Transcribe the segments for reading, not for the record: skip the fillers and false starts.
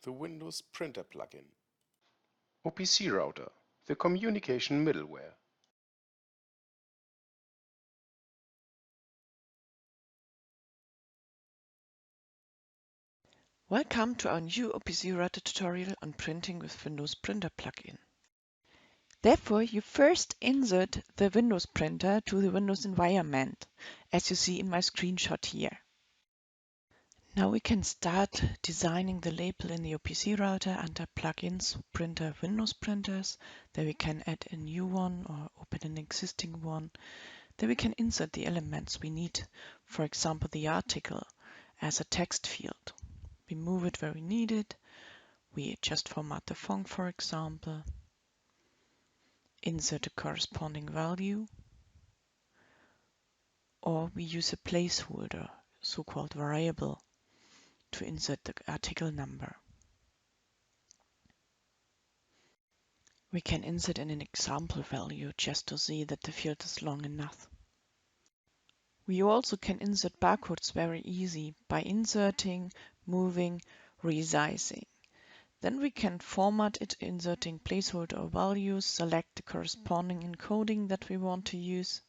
the Windows Printer plugin. OPC Router, the communication middleware. Welcome to our new OPC Router tutorial on printing with Windows Printer plugin. Therefore, you first insert the Windows printer to the Windows environment, as you see in my screenshot here. Now we can start designing the label in the OPC Router under Plugins, Printer, Windows Printers. There we can add a new one or open an existing one. There we can insert the elements we need, for example the article as a text field. We move it where we need it. We just format the font, for example. Insert a corresponding value. Or we use a placeholder, so-called variable, to insert the article number. We can insert an example value just to see that the field is long enough. We also can insert barcodes very easy by inserting, moving, resizing. Then we can format it inserting placeholder values, select the corresponding encoding that we want to use,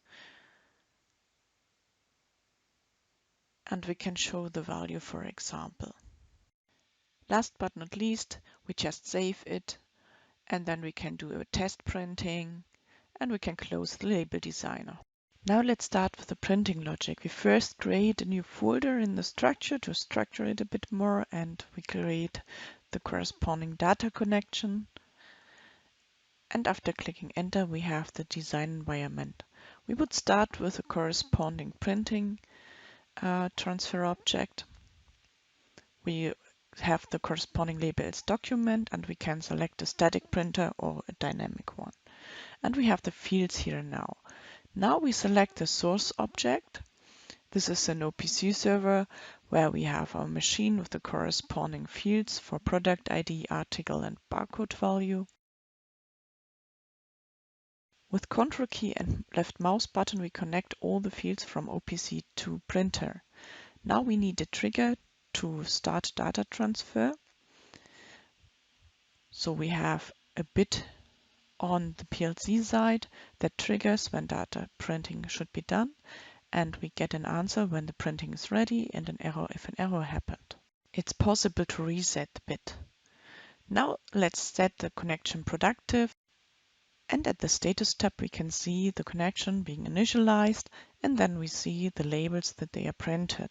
and we can show the value, for example. Last but not least, we just save it, and then we can do a test printing, and we can close the label designer. Now let's start with the printing logic. We first create a new folder in the structure to structure it a bit more, and we create the corresponding data connection. And after clicking enter, we have the design environment. We would start with a corresponding printing transfer object. We have the corresponding label as document, and we can select a static printer or a dynamic one. And we have the fields here now. Now we select the source object. This is an OPC server where we have our machine with the corresponding fields for product ID, article, and barcode value. With Ctrl key and left mouse button, we connect all the fields from OPC to printer. Now we need a trigger to start data transfer. So we have a bit on the PLC side that triggers when data printing should be done, and we get an answer when the printing is ready and an error if an error happened. It's possible to reset the bit. Now let's set the connection productive, and at the status tab we can see the connection being initialized, and then we see the labels that they are printed.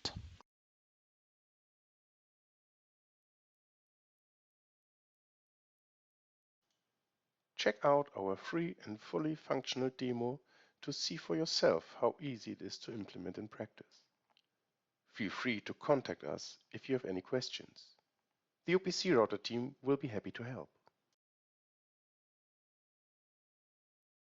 Check out our free and fully functional demo to see for yourself how easy it is to implement in practice. Feel free to contact us if you have any questions. The OPC Router team will be happy to help.